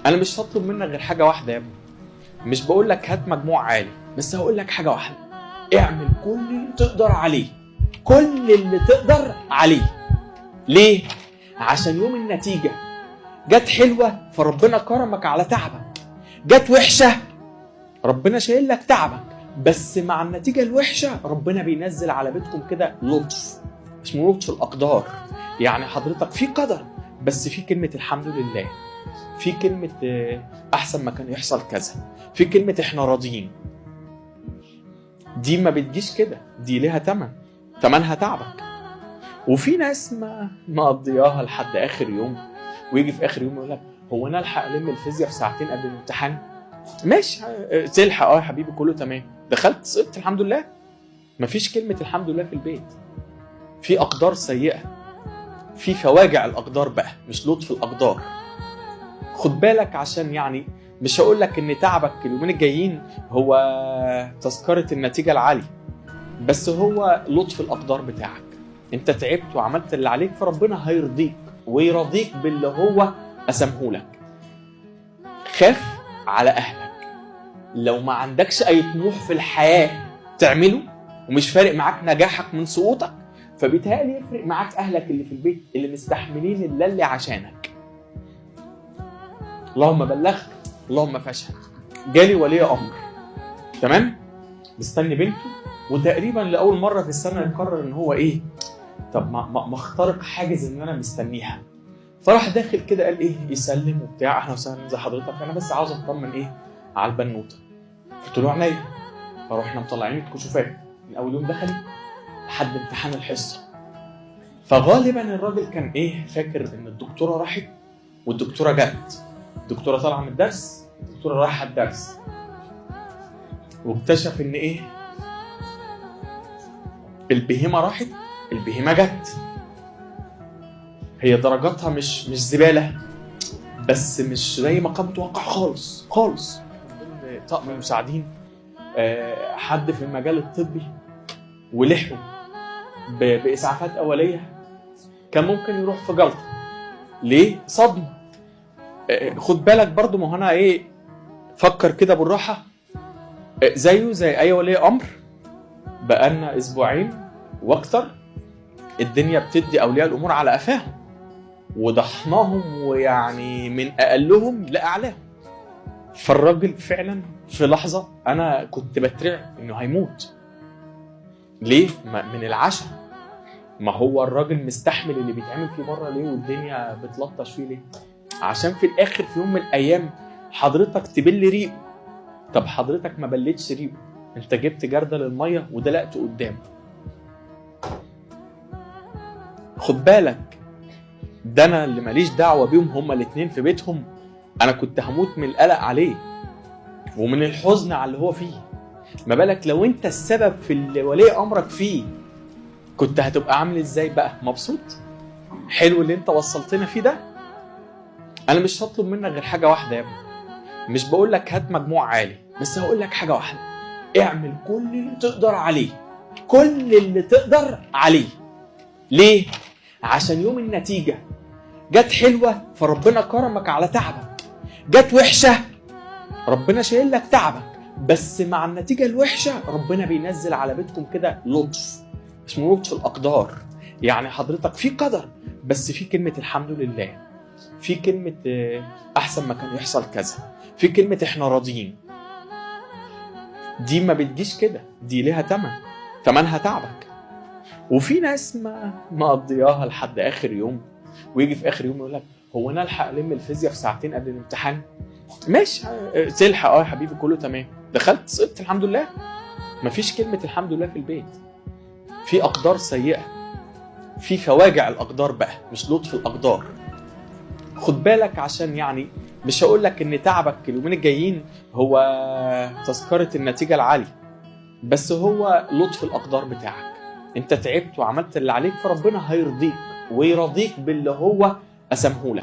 انا مش هطلب منك غير حاجه واحده يا ابني. مش بقول لك هات مجموع عالي، بس هقول لك حاجه واحده: اعمل كل اللي تقدر عليه، كل اللي تقدر عليه. ليه؟ عشان يوم النتيجه جت حلوه فربنا كرمك على تعبك، جت وحشه ربنا شايل لك تعبك، بس مع النتيجه الوحشه ربنا بينزل على بيتكم كده لطف، اسمه لطف الاقدار. يعني حضرتك في قدر، بس في كلمه الحمد لله، في كلمه احسن ما كان يحصل كذا، في كلمه احنا راضيين. دي ما بتجيش كده، دي ليها تمنها تعبك. وفي ناس ما مقضياها لحد اخر يوم، ويجي في اخر يوم يقول لك هو انا الحق الم الفيزياء في ساعتين قبل الامتحان؟ ماشي، تلحق يا حبيبي، كله تمام، دخلت سقطت الحمد لله. مفيش كلمه الحمد لله في البيت. في اقدار سيئه، في فواجع الاقدار بقى، مش لطف الاقدار. خد بالك، عشان يعني مش هقول لك ان تعبك اليومين الجايين هو تذكره النتيجه العاليه، بس هو لطف الاقدار بتاعك. انت تعبت وعملت اللي عليك، فربنا هيرضيك ويرضيك باللي هو قسمهولك. خاف على اهلك. لو ما عندكش اي طموح في الحياه تعمله، ومش فارق معاك نجاحك من سقوطك، فبيتهيألي يفرق معاك اهلك اللي في البيت اللي مستحملين اللي عشانك. اللهم بلغت، اللهم فاشهد. جالي ولي امر، تمام، مستني بنته، وتقريبا لاول مره في السنه يقرر ان هو ايه، طب ما اخترق حاجز ان انا مستنيها. فراح داخل كده قال ايه، يسلم وبتاع، اهلا وسهلا زي حضرتك، انا بس عاوز اطمن ايه على البنوته. قلت له عينيا. فروحنا مطلعين الكشوفات من اول يوم دخلت لحد امتحان الحصه. فغالبا الراجل كان ايه، فاكر ان الدكتوره راحت والدكتوره جت، الدكتوره طالعه من الدرس، الدكتوره رايحه الدرس، واكتشف ان ايه، البهيمه راحت البهيمه جت. هي درجاتها مش زباله، بس مش زي ما كان متوقع خالص خالص. طقم المساعدين حد في المجال الطبي، ولحقوا باسعافات اوليه، كان ممكن يروح في جلطه. ليه؟ صدمه. خد بالك برضو، ما هنا ايه، فكر كده بالراحه. زيه زي اي ولي امر، بقالنا اسبوعين واكتر الدنيا بتدي اولياء الامور على قفاهم، وضحناهم، ويعني من اقلهم لاعلاهم. فالراجل فعلا في لحظه انا كنت بترعب انه هيموت. ليه؟ من العشاء. ما هو الراجل مستحمل اللي بيتعمل فيه بره ليه، والدنيا بتلطش فيه ليه؟ عشان في الاخر في يوم من الايام حضرتك تبل ريقه. طب حضرتك ما بلتش ريقه، انت جبت جردل الميه ودلقته قدامه. خد بالك، ده انا اللي ماليش دعوه بيهم، هما الاتنين في بيتهم. انا كنت هموت من القلق عليه ومن الحزن على اللي هو فيه، ما بالك لو انت السبب في اللي ولي امرك فيه، كنت هتبقى عامل ازاي بقى؟ مبسوط؟ حلو اللي انت وصلتنا فيه ده. انا مش هطلب منك غير حاجه واحده يا ابني. مش بقول لك هات مجموع عالي، بس هقول لك حاجه واحده: اعمل كل اللي تقدر عليه، كل اللي تقدر عليه. ليه؟ عشان يوم النتيجه جت حلوه فربنا كرمك على تعبك، جت وحشه ربنا شايل لك تعبك، بس مع النتيجه الوحشه ربنا بينزل على بيتكم كده لطف، اسمه لطف الاقدار. يعني حضرتك في قدر، بس في كلمه الحمد لله، في كلمه احسن ما كان يحصل كذا، في كلمه احنا راضيين. دي ما بتجيش كده، دي ليها تمنها تعبك. وفي ناس ما مقضياها لحد اخر يوم، ويجي في اخر يوم يقول لك هو انا الحق الم الفيزياء في ساعتين قبل الامتحان؟ ماشي، تلحق يا حبيبي، كله تمام، دخلت سقطت الحمد لله. مفيش كلمه الحمد لله في البيت. في اقدار سيئه، في فواجع الاقدار بقى، مش لطف الاقدار. خد بالك، عشان يعني مش هقول لك ان تعبك اليومين الجايين هو تذكره النتيجه العاليه، بس هو لطف الاقدار بتاعك. انت تعبت وعملت اللي عليك، فربنا هيرضيك ويرضيك باللي هو قسمهولك.